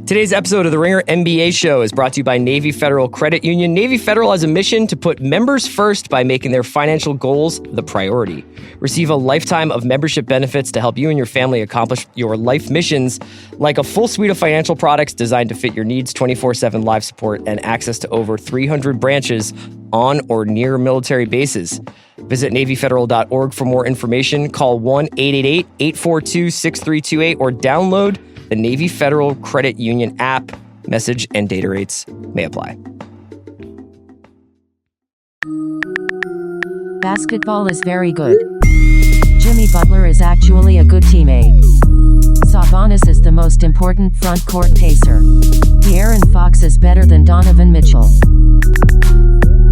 Today's episode of the Ringer NBA Show is brought to you by Navy Federal Credit Union. Navy Federal has a mission to put members first by making their financial goals the priority. Receive a lifetime of membership benefits to help you and your family accomplish your life missions, like a full suite of financial products designed to fit your needs, 24/7 live support, and access to over 300 branches on or near military bases. Visit NavyFederal.org for more information. Call 1-888-842-6328 or download the Navy Federal Credit Union app. Message and data rates may apply. Basketball is very good. Jimmy Butler is actually a good teammate. Sabonis is the most important front court pacer. De'Aaron Fox is better than Donovan Mitchell.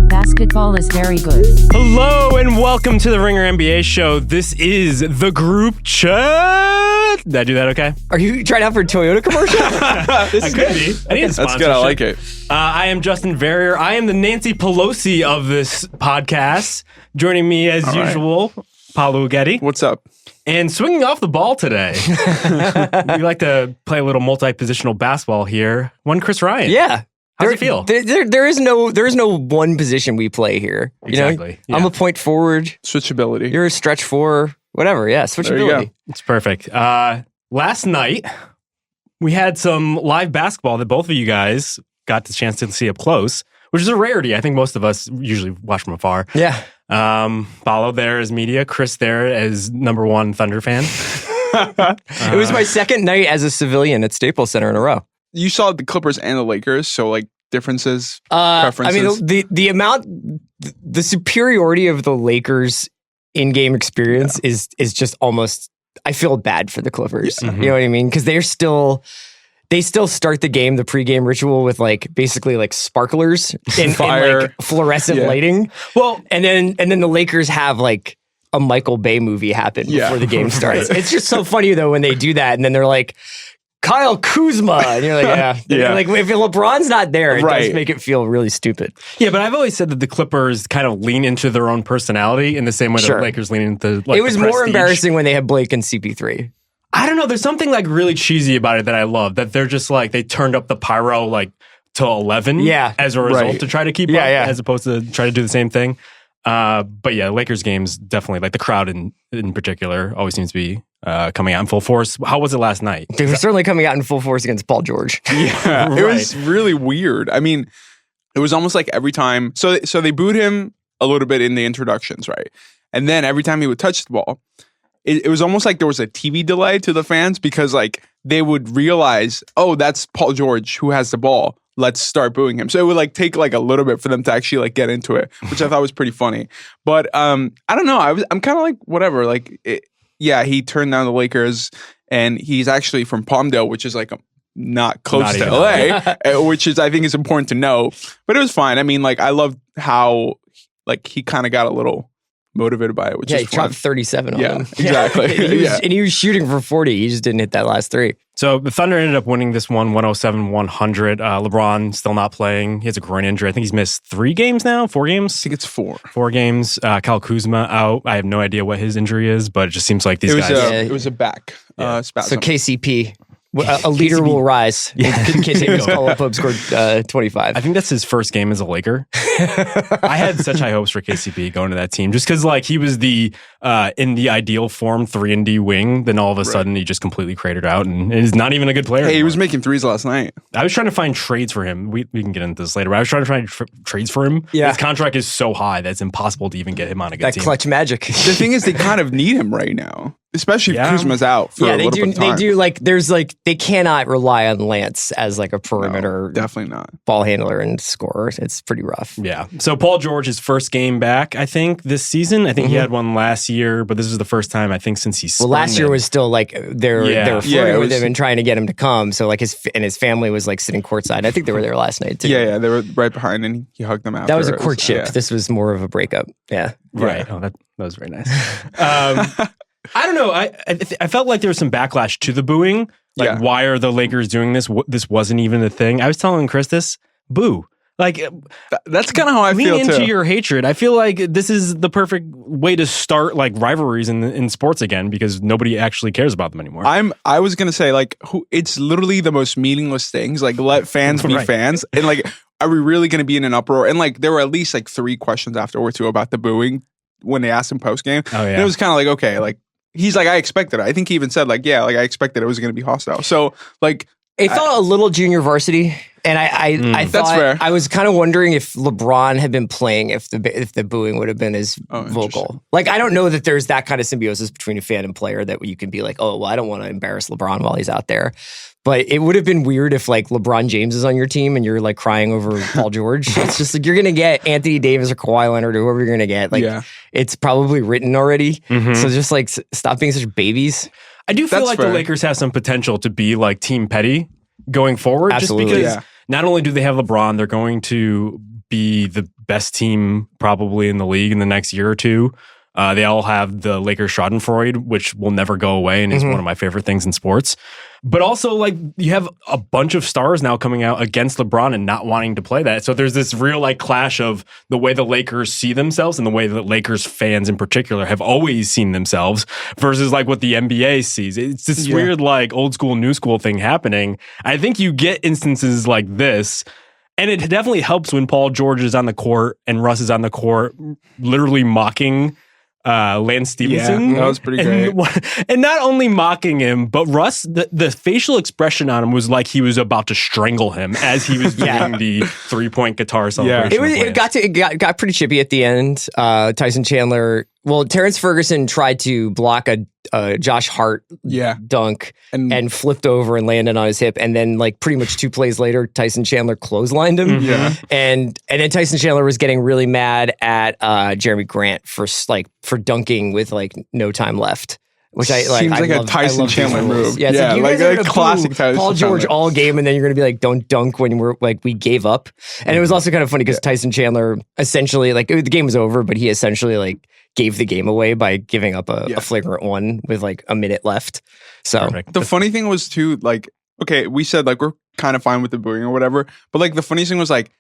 Basketball is very good. Hello and welcome to the Ringer NBA Show. This is the group chat. Did I do that okay? Are you trying out for a Toyota commercial? I could be. I need a That's good. I like it. I am Justin Verrier. I am the Nancy Pelosi of this podcast. Joining me as usual, Paolo Uggetti. What's up? And swinging off the ball today. We like to play a little multi-positional basketball here. One Chris Ryan. Yeah. How's it feel? There is no one position we play here. Exactly. You know? I'm a point forward. Switchability. You're a stretch four. Whatever. Yeah. Switchability. There you go. It's perfect. Last night, we had some live basketball that both of you guys got the chance to see up close, which is a rarity. I think most of us usually watch from afar. Yeah. Paolo there as media, Chris there as number one Thunder fan. It was my second night as a civilian at Staples Center in a row. You saw the Clippers and the Lakers, so like differences, preferences. I mean, the amount, the superiority of the Lakers in-game experience is just almost. I feel bad for the Clippers. Yeah. You know what I mean? Because they still start the game, the pregame ritual with like basically like sparklers and like fluorescent lighting. Well, and then the Lakers have like a Michael Bay movie happen before the game starts. It's just so funny though when they do that, and then they're like, Kyle Kuzma, and you're like, yeah. Like if LeBron's not there, it does make it feel really stupid. Yeah, but I've always said that the Clippers kind of lean into their own personality in the same way the Lakers lean into like. It was more embarrassing when they had Blake and CP3. I don't know. There's something like really cheesy about it that I love. That they're just like they turned up the pyro like to 11. As a result to try to keep up, as opposed to try to do the same thing. But yeah, Lakers games definitely like the crowd in particular always seems to be coming out in full force. How was it last night? They were certainly coming out in full force against Paul George. Yeah, It was really weird. I mean, it was almost like every time. So they booed him a little bit in the introductions, right? And then every time he would touch the ball, it was almost like there was a TV delay to the fans because like they would realize, oh, that's Paul George who has the ball. Let's start booing him. So it would like take like a little bit for them to actually like get into it, which I thought was pretty funny. But I don't know. I'm kind of like whatever. Like he turned down the Lakers, and he's actually from Palmdale, which is like not close to LA, which is I think is important to know. But it was fine. I mean, like I loved how like he kind of got a little motivated by it, which is he dropped 37 on him. Exactly. And he was shooting for 40. He just didn't hit that last three. So the Thunder ended up winning this one, 107-100. LeBron still not playing. He has a groin injury. I think he's missed 4 games? I think it's 4. 4 games. Kyle Kuzma out. I have no idea what his injury is, but it just seems like these guys. It was a back spasm. So KCP. A leader will rise. Kentavious Caldwell-Pope scored 25. I think that's his first game as a Laker. I had such high hopes for KCP going to that team just because like he was the in the ideal form 3-and-D wing. Then all of a sudden he just completely cratered out and is not even a good player. Hey, anymore. He was making threes last night. I was trying to find trades for him. We can get into this later, but I was trying to find trades for him. Yeah. His contract is so high that it's impossible to even get him on a good team. That clutch magic. The thing is, they kind of need him right now. Especially if Kuzma's out for a little bit of time. They do like there's like they cannot rely on Lance as like a perimeter definitely not ball handler and scorer. It's pretty rough. Yeah. So Paul George, his first game back, I think, this season. I think he had one last year, but this is the first time I think since he's last year was still like they're flirting with him and trying to get him to come. So like his family was like sitting courtside. I think they were there last night too. Yeah, they were right behind and he hugged them after. That was a courtship. This was more of a breakup. Yeah. Right. Oh, that was very nice. I don't know. I felt like there was some backlash to the booing. Like, why are the Lakers doing this? This wasn't even a thing. I was telling Chris this. Boo. Like, that's kind of how I feel lean too. into your hatred. I feel like this is the perfect way to start like rivalries in sports again, because nobody actually cares about them anymore. I was gonna say, like, it's literally the most meaningless things. Like, let fans be fans, and like, are we really gonna be in an uproar? And like, there were at least like 3 questions afterwards too about the booing when they asked him post game. Oh yeah, and it was kind of like, okay, like he's like, I expected it. I think he even said like, yeah, like I expected it was gonna be hostile. So like, it felt a little junior varsity. And I thought, that's fair. I was kind of wondering if LeBron had been playing, if the booing would have been as vocal. Like, I don't know that there's that kind of symbiosis between a fan and player that you can be like, oh, well, I don't want to embarrass LeBron while he's out there. But it would have been weird if like LeBron James is on your team and you're like crying over Paul George. It's just like, you're going to get Anthony Davis or Kawhi Leonard or whoever you're going to get. Like, it's probably written already. So just like, stop being such babies. I do feel like the Lakers have some potential to be like Team Petty going forward. Absolutely. Just because not only do they have LeBron, they're going to be the best team probably in the league in the next year or two. They all have the Lakers Schadenfreude, which will never go away and is one of my favorite things in sports. But also, like, you have a bunch of stars now coming out against LeBron and not wanting to play that. So there's this real like clash of the way the Lakers see themselves and the way that Lakers fans in particular have always seen themselves versus like what the NBA sees. It's this weird like old school, new school thing happening. I think you get instances like this. And it definitely helps when Paul George is on the court and Russ is on the court literally mocking Lance Stevenson. Yeah, that was pretty great. And not only mocking him, but Russ, the facial expression on him was like he was about to strangle him as he was doing the 3-point guitar celebration. It got pretty chippy at the end. Tyson Chandler, Terrence Ferguson tried to block a Josh Hart dunk and flipped over and landed on his hip, and then like pretty much 2 plays later, Tyson Chandler clotheslined him. And then Tyson Chandler was getting really mad at Jeremy Grant for dunking with like no time left. Which I like. Seems like a Tyson Chandler move. Yeah, it's like a classic Tyson Paul George Chandler all game, and then you're going to be like, "Don't dunk when we gave up." And it was also kind of funny because Tyson Chandler essentially like the game was over, but he essentially like gave the game away by giving up a flagrant one with like a minute left. So the funny thing was too, like, okay, we said like we're kind of fine with the booing or whatever, but like the funniest thing was like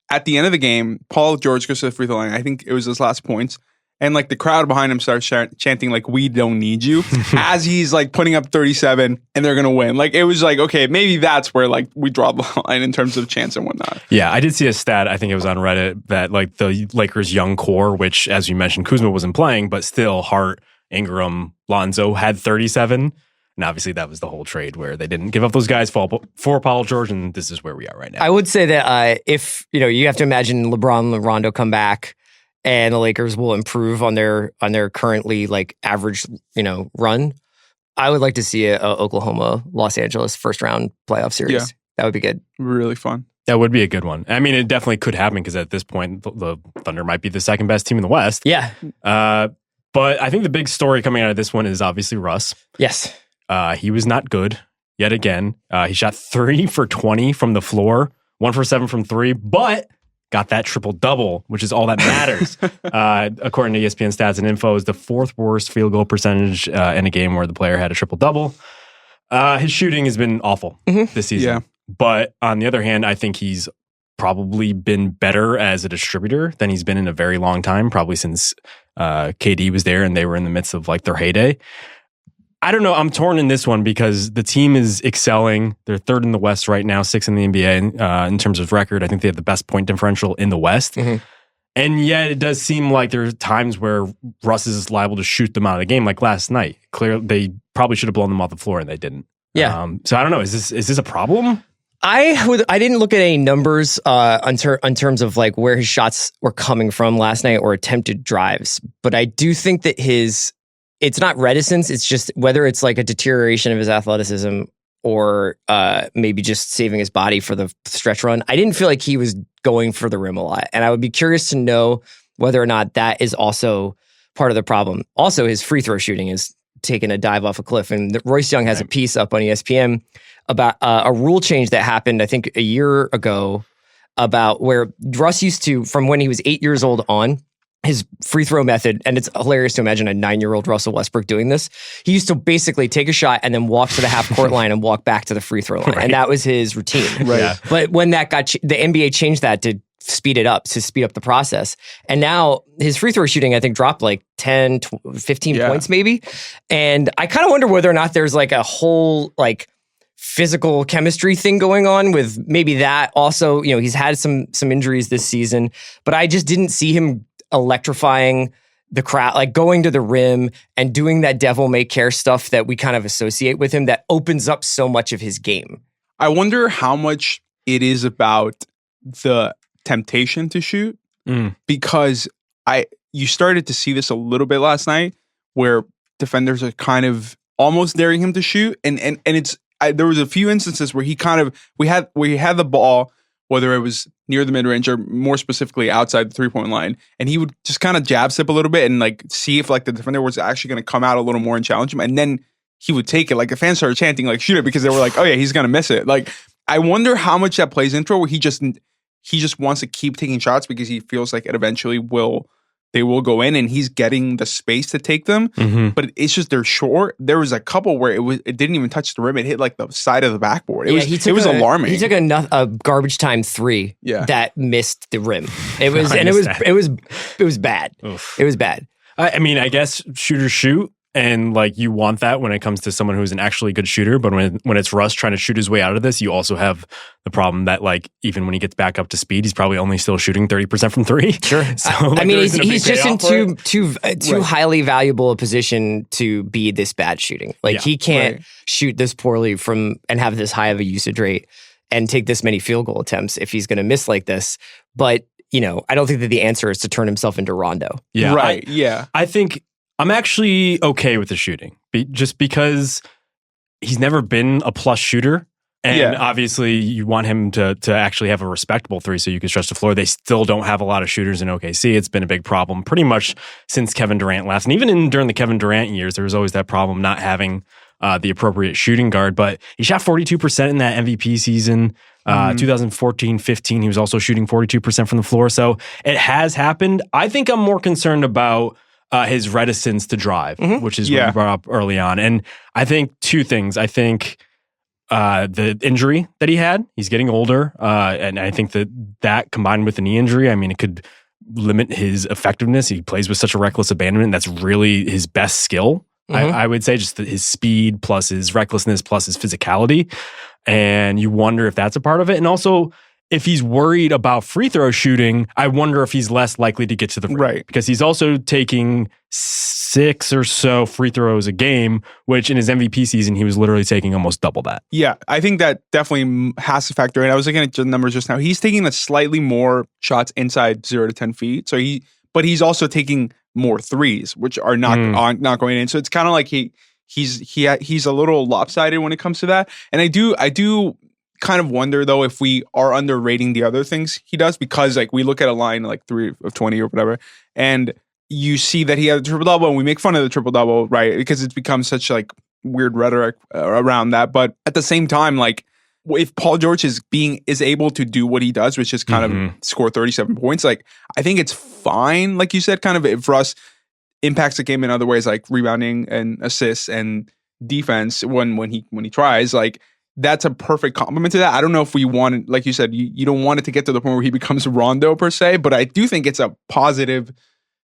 at the end of the game, Paul George goes to the free throw line. I think it was his last points. And like the crowd behind him starts chanting like, "We don't need you," as he's like putting up 37 and they're going to win. Like, it was like, okay, maybe that's where like we draw the line in terms of chance and whatnot. Yeah, I did see a stat, I think it was on Reddit, that like the Lakers young core, which as you mentioned, Kuzma wasn't playing, but still Hart, Ingram, Lonzo had 37. And obviously that was the whole trade where they didn't give up those guys for Paul George, and this is where we are right now. I would say that if, you have to imagine LeBron and Rondo come back, and the Lakers will improve on their currently like average, run. I would like to see a Oklahoma Los Angeles first round playoff series. Yeah. That would be good. Really fun. That would be a good one. I mean, it definitely could happen because at this point, the Thunder might be the second best team in the West. Yeah. But I think the big story coming out of this one is obviously Russ. Yes. He was not good yet again. He shot 3 for 20 from the floor, 1 for 7 from 3, but got that triple-double, which is all that matters. According to ESPN Stats and Info, is the 4th worst field goal percentage in a game where the player had a triple-double. His shooting has been awful this season. Yeah. But on the other hand, I think he's probably been better as a distributor than he's been in a very long time, probably since KD was there and they were in the midst of like their heyday. I don't know. I'm torn in this one because the team is excelling. They're 3rd in the West right now, 6th in the NBA in terms of record. I think they have the best point differential in the West. And yet it does seem like there's times where Russ is liable to shoot them out of the game, like last night. Clearly, they probably should have blown them off the floor and they didn't. Yeah. So I don't know. Is this a problem? I didn't look at any numbers in terms of like where his shots were coming from last night or attempted drives, but I do think that it's not reticence. It's just whether it's like a deterioration of his athleticism or maybe just saving his body for the stretch run. I didn't feel like he was going for the rim a lot. And I would be curious to know whether or not that is also part of the problem. Also, his free throw shooting is taking a dive off a cliff. And Royce Young has a piece up on ESPN about a rule change that happened, I think, a year ago about where Russ used to, from when he was 8 years old on, his free throw method, and it's hilarious to imagine a 9-year-old Russell Westbrook doing this. He used to basically take a shot and then walk to the half court line and walk back to the free throw line. Right. And that was his routine. Right. Yeah. But when that the NBA changed that to speed it up, to speed up the process. And now his free throw shooting, I think, dropped like 10, 15 points maybe. And I kind of wonder whether or not there's like a whole like physical chemistry thing going on with maybe that. Also, you know, he's had some injuries this season, but I just didn't see him electrifying the crowd, like going to the rim and doing that devil may care stuff that we kind of associate with him that opens up so much of his game. I wonder how much it is about the temptation to shoot, because you started to see this a little bit last night where defenders are kind of almost daring him to shoot. And there was a few instances where we had the ball, whether it was near the mid-range or more specifically outside the three-point line, and he would just kind of jab step a little bit and like see if like the defender was actually going to come out a little more and challenge him, and then he would take it. Like the fans started chanting like shoot it, because they were like, oh yeah, he's going to miss it. Like I wonder how much that plays into it, where he just wants to keep taking shots because he feels like it eventually they will go in, and he's getting the space to take them. But it's just they're short. There was a couple where it didn't even touch the rim. It hit like the side of the backboard. It was alarming. He took a garbage time three that missed the rim. It was it was bad. Oof. It was bad. I mean, I guess shooters shoot. And like you want that when it comes to someone who's an actually good shooter, but when it's Russ trying to shoot his way out of this, you also have the problem that like even when he gets back up to speed, he's probably only still shooting 30% from three. Sure. So, I mean, he's just in too highly valuable a position to be this bad shooting. Like he can't shoot this poorly and have this high of a usage rate and take this many field goal attempts if he's going to miss like this. But you know, I don't think that the answer is to turn himself into Rondo. Yeah. Right. I think I'm actually okay with the shooting, just because he's never been a plus shooter. And obviously you want him to actually have a respectable three so you can stretch the floor. They still don't have a lot of shooters in OKC. It's been a big problem pretty much since Kevin Durant left. And even during the Kevin Durant years, there was always that problem not having the appropriate shooting guard. But he shot 42% in that MVP season. 2014-15, he was also shooting 42% from the floor. So it has happened. I think I'm more concerned about his reticence to drive, which is what you brought up early on. And I think two things. I think the injury that he had, he's getting older. And I think that combined with the knee injury, I mean, it could limit his effectiveness. He plays with such a reckless abandonment. That's really his best skill. I would say just his speed plus his recklessness plus his physicality. And you wonder if that's a part of it. And also, if he's worried about free throw shooting, I wonder if he's less likely to get to the rim. Right. Because he's also taking 6 or so free throws a game, which in his MVP season, he was literally taking almost double that. Yeah, I think that definitely has to factor in. I was looking at the numbers just now. He's taking a slightly more shots inside 0 to 10 feet. But he's also taking more threes, which are not going in. So it's kind of like he's a little lopsided when it comes to that. And I do kind of wonder though if we are underrating the other things he does, because like we look at a line like 3 of 20 or whatever, and you see that he had a triple double, and we make fun of the triple double, right? Because it's become such like weird rhetoric around that. But at the same time, like if Paul George is able to do what he does, which is kind of score 37 points, like I think it's fine. Like you said, kind of if Russ impacts the game in other ways, like rebounding and assists and defense when he tries, like that's a perfect complement to that. I don't know if we want, like you said, you don't want it to get to the point where he becomes Rondo per se, but I do think it's a positive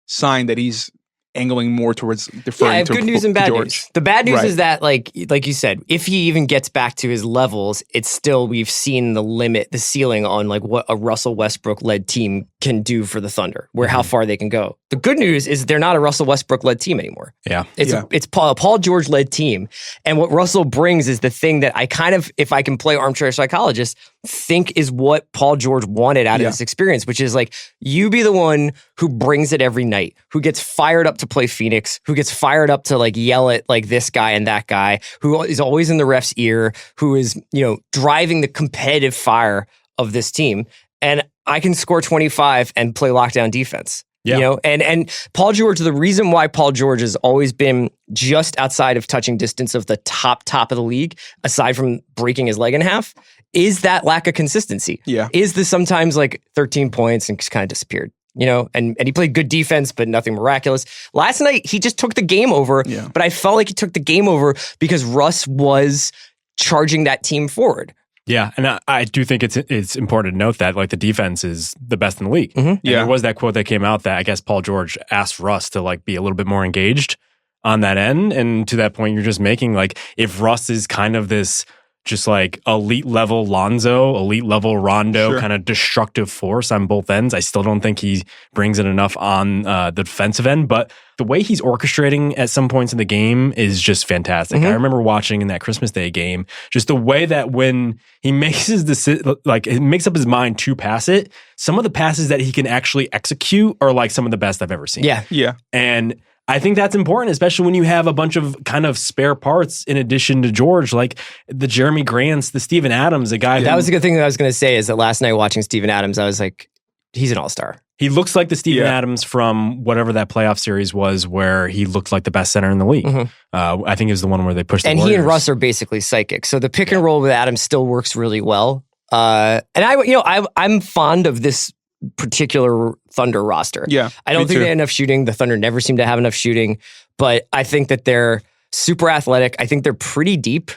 sign that he's angling more towards deferring I have to good news and bad George. news. The bad news is that, like you said, if he even gets back to his levels, it's still, we've seen the ceiling on like what a Russell Westbrook led team can do for the Thunder, where how far they can go. The good news is they're not a Russell Westbrook led team anymore. It's a Paul George led team, and what Russell brings is the thing that I kind of, if I can play armchair psychologist, think is what Paul George wanted out of this experience, which is like you be the one who brings it every night, who gets fired up to play Phoenix, who gets fired up to like yell at like this guy and that guy, who is always in the ref's ear, who is, you know, driving the competitive fire of this team. And I can score 25 and play lockdown defense. You know, and Paul George, the reason why Paul George has always been just outside of touching distance of the top of the league, aside from breaking his leg in half, is that lack of consistency. Is this sometimes like 13 points and just kind of disappeared, you know, and he played good defense, but nothing miraculous. Last night, he just took the game over, but I felt like he took the game over because Russ was charging that team forward. Yeah, and I do think it's important to note that like the defense is the best in the league. Mm-hmm. Yeah, there was that quote that came out that I guess Paul George asked Russ to like be a little bit more engaged on that end, and to that point, you're just making like if Russ is kind of this just like elite level Lonzo, elite level Rondo kind of destructive force on both ends. I still don't think he brings it enough on the defensive end, but the way he's orchestrating at some points in the game is just fantastic. I remember watching in that Christmas Day game, just the way that when he makes his decision, like he makes up his mind to pass it, some of the passes that he can actually execute are like some of the best I've ever seen. Yeah. And I think that's important, especially when you have a bunch of kind of spare parts in addition to George, like the Jeremy Grants, the Steven Adams, a guy. That was a good thing that I was going to say is that last night watching Steven Adams, I was like, he's an all-star. He looks like the Steven Adams from whatever that playoff series was where he looked like the best center in the league. I think it was the one where they pushed the Warriors. He and Russ are basically psychic. So the pick and roll with Adams still works really well. And I'm fond of this particular Thunder roster. Yeah, I don't think they had enough shooting. The Thunder never seem to have enough shooting, but I think that they're super athletic. I think they're pretty deep.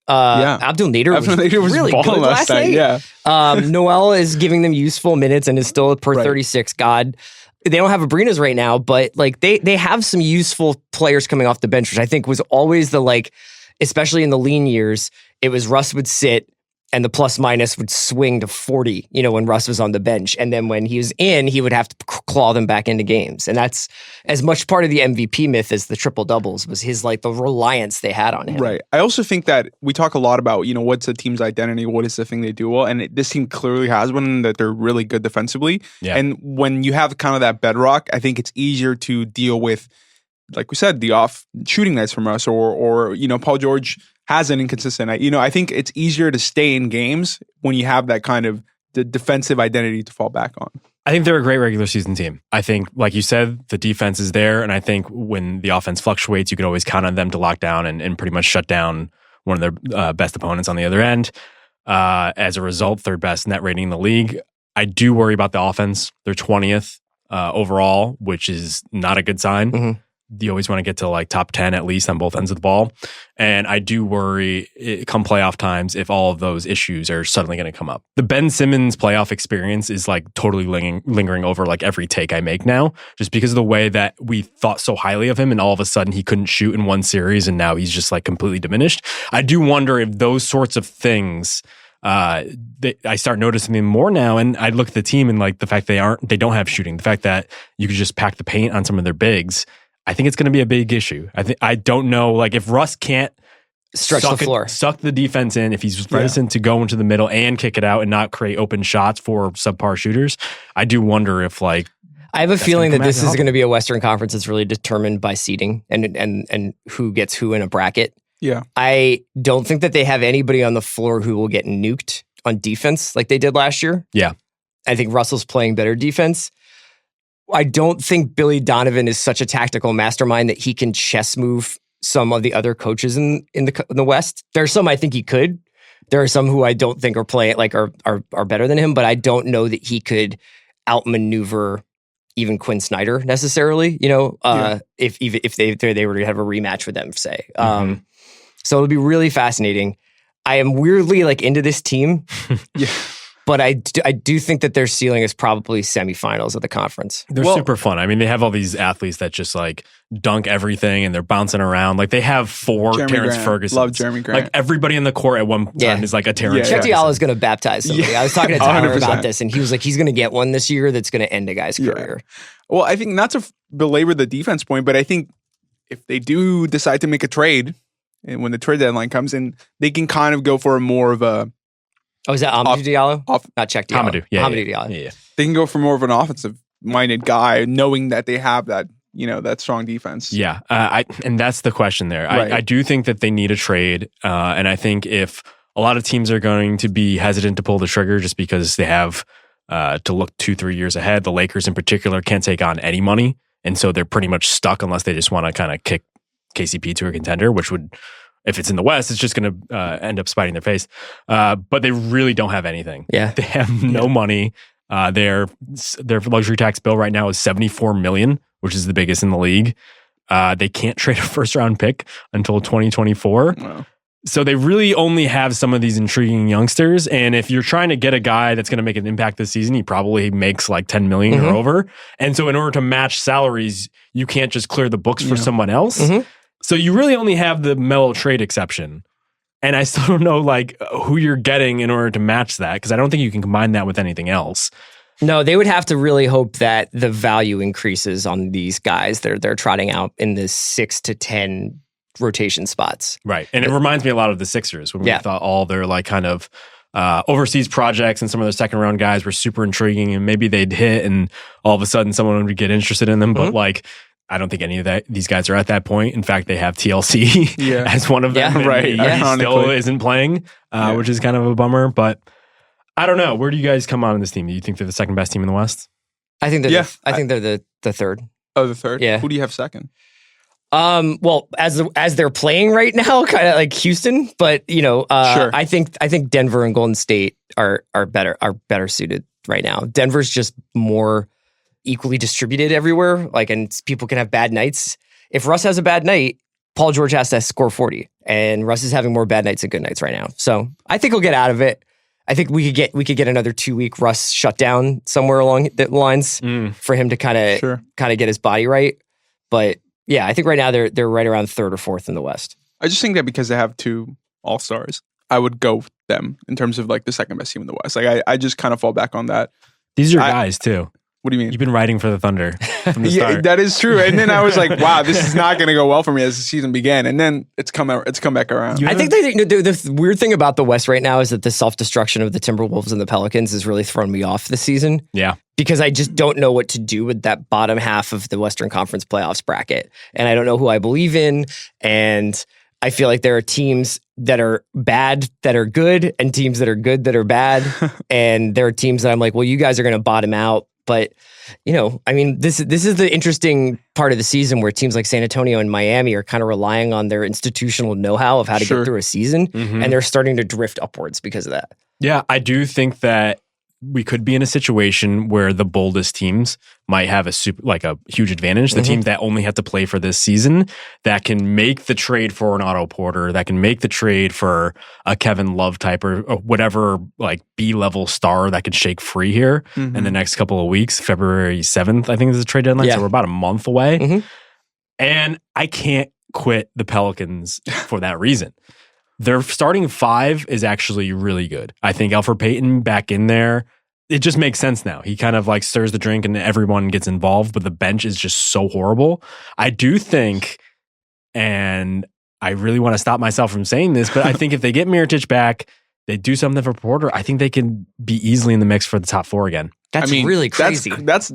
Abdul Nader was really good last night. Yeah. Noel is giving them useful minutes and is still a per 36 god. They don't have Abrinas right now, but like they have some useful players coming off the bench, which I think was always the like, especially in the lean years, it was Russ would sit and the plus minus would swing to 40, when Russ was on the bench. And then when he was in, he would have to claw them back into games. And that's as much part of the MVP myth as the triple doubles was his, like the reliance they had on him. Right. I also think that we talk a lot about, what's a team's identity? What is the thing they do well? And this team clearly has one, that they're really good defensively. Yeah. And when you have kind of that bedrock, I think it's easier to deal with, like we said, the off shooting nights from us or Paul George has an inconsistent. I think it's easier to stay in games when you have that kind of the defensive identity to fall back on. I think they're a great regular season team. I think, like you said, the defense is there, and I think when the offense fluctuates, you can always count on them to lock down and pretty much shut down one of their best opponents on the other end. As a result, third best net rating in the league. I do worry about the offense. They're 20th overall, which is not a good sign. Mm-hmm. You always want to get to like top 10 at least on both ends of the ball. And I do worry come playoff times if all of those issues are suddenly going to come up. The Ben Simmons playoff experience is like totally lingering over like every take I make now, just because of the way that we thought so highly of him and all of a sudden he couldn't shoot in one series and now he's just like completely diminished. I do wonder if those sorts of things I start noticing them more now, and I look at the team and like the fact they don't have shooting, the fact that you could just pack the paint on some of their bigs. I think it's going to be a big issue. I don't know, like if Russ can't stretch the floor, suck the defense in, if he's reticent to go into the middle and kick it out and not create open shots for subpar shooters, I do wonder if like I have a feeling that this is going to be a Western Conference that's really determined by seeding and who gets who in a bracket. Yeah, I don't think that they have anybody on the floor who will get nuked on defense like they did last year. Yeah, I think Russell's playing better defense. I don't think Billy Donovan is such a tactical mastermind that he can chess move some of the other coaches in the West. There are some I think he could. There are some who I don't think are playing like are better than him, but I don't know that he could outmaneuver even Quinn Snyder necessarily. If they were to have a rematch with them, say. So it'll be really fascinating. I am weirdly like into this team. Yeah. But I do think that their ceiling is probably semifinals of the conference. They're super fun. I mean, they have all these athletes that just like dunk everything and they're bouncing around. Like they have four Terrence Ferguson. Love Jeremy Grant. Like everybody in the court at one time is like a Terrence Ferguson. Chet Diallo is going to baptize somebody. Yeah. I was talking to Tyler about this and he was like, he's going to get one this year that's going to end a guy's career. Well, I think not to belabor the defense point, but I think if they do decide to make a trade and when the trade deadline comes in, they can kind of go for a more of a Oh, is that Amadou Diallo? Not Cheikh Diallo. Amadou Diallo. Yeah. They can go for more of an offensive-minded guy, knowing that they have that, that strong defense. Yeah, and that's the question there. Right. I do think that they need a trade, and I think if a lot of teams are going to be hesitant to pull the trigger just because they have to look 2-3 years ahead, the Lakers in particular can't take on any money, and so they're pretty much stuck unless they just want to kind of kick KCP to a contender, which would... If it's in the West, it's just going to end up spiting their face. But they really don't have anything. Yeah. They have no money. Their luxury tax bill right now is $74 million, which is the biggest in the league. They can't trade a first-round pick until 2024. Wow. So they really only have some of these intriguing youngsters. And if you're trying to get a guy that's going to make an impact this season, he probably makes like $10 million or over. And so in order to match salaries, you can't just clear the books for someone else. So you really only have the Melo trade exception. And I still don't know like who you're getting in order to match that, because I don't think you can combine that with anything else. No, they would have to really hope that the value increases on these guys they're trotting out in the 6 to 10 rotation spots. Right. And it reminds me a lot of the Sixers when we thought all their like kind of overseas projects and some of their second round guys were super intriguing and maybe they'd hit and all of a sudden someone would get interested in them. But like, I don't think any of these guys are at that point. In fact, they have TLC as one of them. Yeah, right. He still isn't playing, which is kind of a bummer. But I don't know. Where do you guys come on in this team? Do you think they're the second best team in the West? I think they're the third. Oh, the third? Yeah. Who do you have second? Well, as they're playing right now, kind of like Houston, but sure. I think Denver and Golden State are better suited right now. Denver's just more equally distributed everywhere, and people can have bad nights. If Russ has a bad night, Paul George has to score 40, and Russ is having more bad nights than good nights right now. So I think he'll get out of it. I think we could get another 2-week Russ shutdown somewhere along the lines for him to kind of get his body right. But yeah, I think right now they're right around third or fourth in the West. I just think that because they have 2 All-Stars, I would go with them in terms of like the second best team in the West. I just kind of fall back on that. These are guys too. What do you mean? You've been writing for the Thunder from the start. That is true. And then I was like, wow, this is not going to go well for me as the season began. And then it's come back around. I think the weird thing about the West right now is that the self-destruction of the Timberwolves and the Pelicans has really thrown me off this season. Yeah. Because I just don't know what to do with that bottom half of the Western Conference playoffs bracket. And I don't know who I believe in. And I feel like there are teams that are bad that are good and teams that are good that are bad. And there are teams that I'm like, well, you guys are going to bottom out. But, this is the interesting part of the season where teams like San Antonio and Miami are kind of relying on their institutional know-how of how to get through a season. And they're starting to drift upwards because of that. Yeah, I do think that we could be in a situation where the boldest teams might have a huge advantage. The teams that only have to play for this season that can make the trade for an Otto Porter, that can make the trade for a Kevin Love type or whatever like B-level star that could shake free here in the next couple of weeks. February 7th, I think is the trade deadline. So we're about a month away. And I can't quit the Pelicans for that reason. Their starting 5 is actually really good. I think Elfrid Payton back in there, it just makes sense now. He kind of like stirs the drink and everyone gets involved, but the bench is just so horrible. I do think, and I really want to stop myself from saying this, but I think if they get Mirotić back, they do something for Porter, I think they can be easily in the mix for the top 4 again. That's really crazy. That's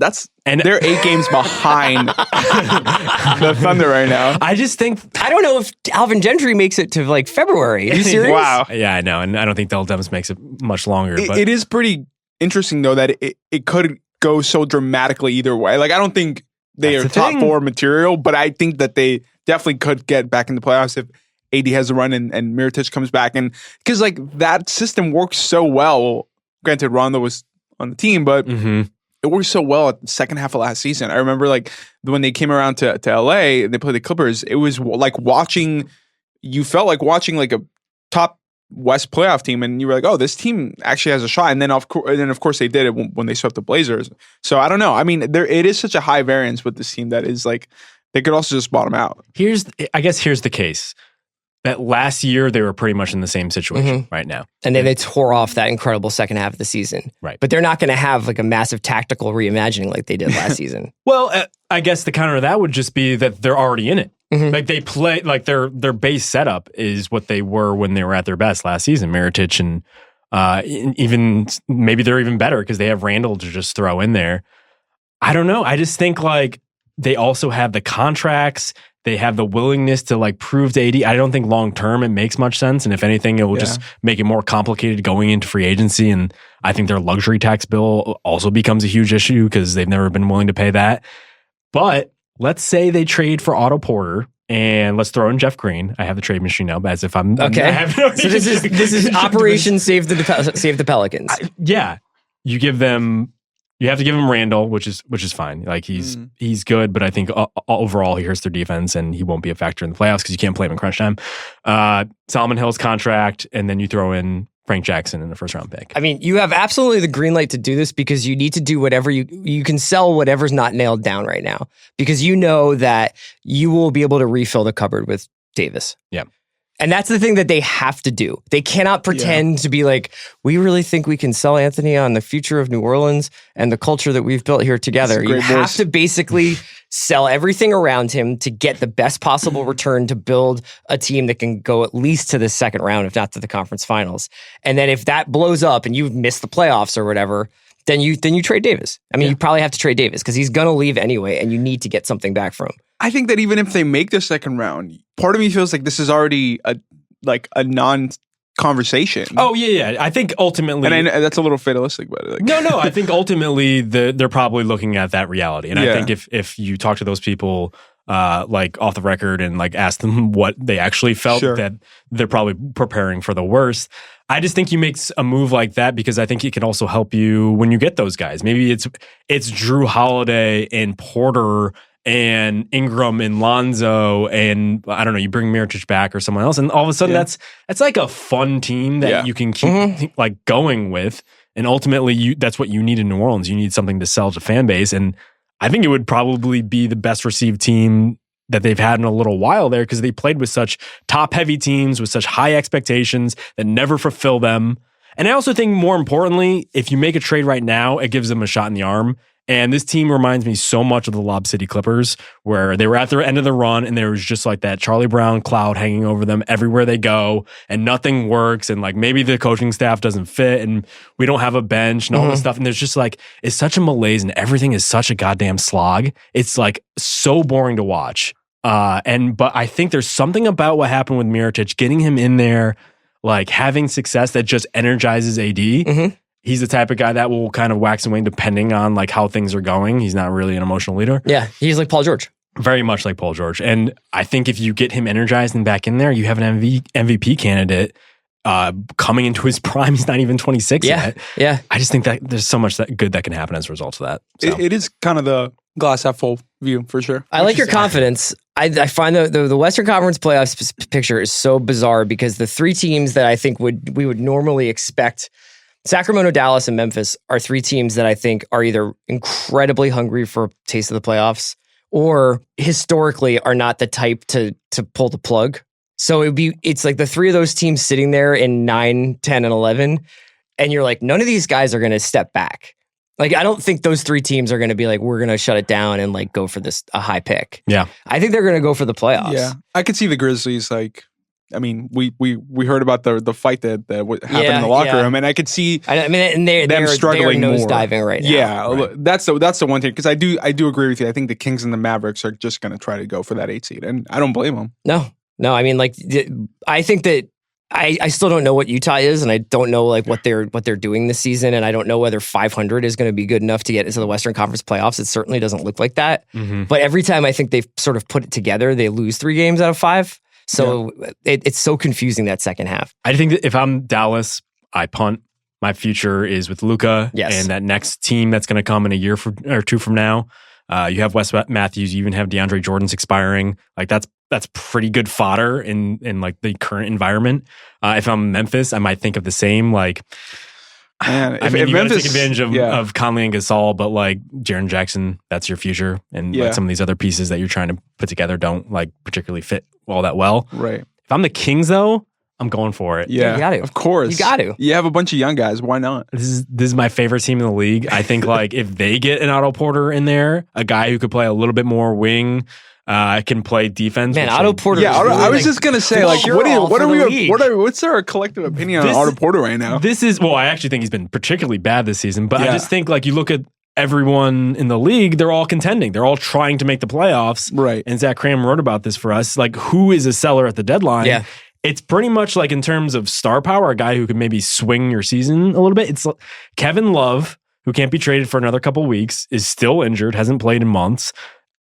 and they're 8 games behind the Thunder right now. I don't know if Alvin Gentry makes it to like February. Are you serious? Wow. Yeah, I know. And I don't think Dell Demps makes it much longer. It is pretty interesting though that it could go so dramatically either way. Like I don't think they are top 4 material, but I think that they definitely could get back in the playoffs if AD has a run and Mirotić comes back. And because like that system works so well. Granted, Rondo was on the team, but it worked so well at the second half of last season. I remember like when they came around to LA and they played the Clippers, it was like you felt like watching like a top West playoff team, and you were like, oh, this team actually has a shot. And then of course they did it when they swept the Blazers. So I don't know. I mean, it is such a high variance with this team that is like they could also just bottom out. Here's the case. That last year, they were pretty much in the same situation right now. And then they tore off that incredible second half of the season. Right. But they're not going to have like a massive tactical reimagining like they did last season. Well, I guess the counter to that would just be that they're already in it. Like they play, like their base setup is what they were when they were at their best last season. Mirotić and even maybe they're even better because they have Randall to just throw in there. I don't know. I just think like they also have the contracts. They have the willingness to like prove to AD. I don't think long term it makes much sense. And if anything, it will just make it more complicated going into free agency. And I think their luxury tax bill also becomes a huge issue because they've never been willing to pay that. But let's say they trade for Otto Porter and let's throw in Jeff Green. I have the trade machine now, but as if I'm okay. So this is Operation Save the Pelicans. Yeah, you give them You have to give him Randall, which is fine. Like he's good, but I think overall he hurts their defense and he won't be a factor in the playoffs because you can't play him in crunch time. Solomon Hill's contract, and then you throw in Frank Jackson in the first round pick. I mean, you have absolutely the green light to do this because you need to do whatever you can sell whatever's not nailed down right now because you know that you will be able to refill the cupboard with Davis. Yeah. And that's the thing that they have to do. They cannot pretend to be like, we really think we can sell Anthony on the future of New Orleans and the culture that we've built here together. You have to basically sell everything around him to get the best possible return to build a team that can go at least to the second round, if not to the conference finals. And then if that blows up and you miss the playoffs or whatever, then you trade Davis. I mean, you probably have to trade Davis because he's going to leave anyway, and you need to get something back from him. I think that even if they make the second round, part of me feels like this is already a non-conversation. Oh, yeah. I think ultimately... And that's a little fatalistic, but... Like, No, I think ultimately they're probably looking at that reality. And I think if you talk to those people like off the record and like ask them what they actually felt, that they're probably preparing for the worst. I just think you make a move like that because I think it can also help you when you get those guys. Maybe it's Drew Holiday and Porter and Ingram and Lonzo and I don't know, you bring Mirotić back or someone else, and all of a sudden that's like a fun team that you can keep like going with. And ultimately, that's what you need in New Orleans. You need something to sell to fan base, and I think it would probably be the best received team that they've had in a little while there because they played with such top-heavy teams with such high expectations that never fulfill them. And I also think more importantly, if you make a trade right now, it gives them a shot in the arm. And this team reminds me so much of the Lob City Clippers, where they were at their end of the run and there was just like that Charlie Brown cloud hanging over them everywhere they go and nothing works. And like maybe the coaching staff doesn't fit and we don't have a bench and all this stuff. And there's just like, it's such a malaise and everything is such a goddamn slog. It's like so boring to watch. But I think there's something about what happened with Mirotić, getting him in there, like having success that just energizes AD. He's the type of guy that will kind of wax and wane depending on like how things are going. He's not really an emotional leader. Yeah, he's like Paul George. Very much like Paul George. And I think if you get him energized and back in there, you have an MVP candidate coming into his prime. He's not even 26 yet. Yeah. I just think that there's so much good that can happen as a result of that. So. It is kind of the glass half full view for sure. I like your confidence. I find the Western Conference playoffs picture is so bizarre because the three teams that I think we would normally expect, Sacramento, Dallas, and Memphis, are three teams that I think are either incredibly hungry for a taste of the playoffs or historically are not the type to pull the plug. So it's like the three of those teams sitting there in 9, 10, and 11, and you're like, none of these guys are going to step back. Like, I don't think those three teams are going to be like, we're going to shut it down and like go for a high pick. Yeah. I think they're going to go for the playoffs. Yeah. I could see the Grizzlies like, I mean, we heard about the fight that happened in the locker room, and I could see. And they're struggling, they're nosediving right now. Yeah, right. That's the one thing because I do agree with you. I think the Kings and the Mavericks are just going to try to go for that 8 seed, and I don't blame them. No. I mean, like, I think that I still don't know what Utah is, and I don't know like what they're doing this season, and I don't know whether 500 is going to be good enough to get into the Western Conference playoffs. It certainly doesn't look like that. But every time I think they've sort of put it together, they lose 3 games out of 5. So it's so confusing that second half. I think that if I'm Dallas, I punt. My future is with Luka and that next team that's going to come in a year or 2 from now. You have Wes Matthews. You even have DeAndre Jordan's expiring. Like that's pretty good fodder in like the current environment. If I'm Memphis, I might think of the same. Like, man, if you got to take advantage of Conley and Gasol, but like Jaren Jackson, that's your future, and like some of these other pieces that you're trying to put together don't like particularly fit all that well. Right. If I'm the Kings, though, I'm going for it. Yeah, you got to. Of course, you got to. You have a bunch of young guys. Why not? This is my favorite team in the league. I think like if they get an Otto Porter in there, a guy who could play a little bit more wing. Can play defense. Man, Otto Porter. Yeah, I was just gonna say, like, what's our collective opinion on Otto Porter right now? I actually think he's been particularly bad this season, but I just think like you look at everyone in the league, they're all contending. They're all trying to make the playoffs. Right. And Zach Cram wrote about this for us. Like, who is a seller at the deadline? Yeah. It's pretty much like in terms of star power, a guy who could maybe swing your season a little bit. It's Kevin Love, who can't be traded for another couple weeks, is still injured, hasn't played in months.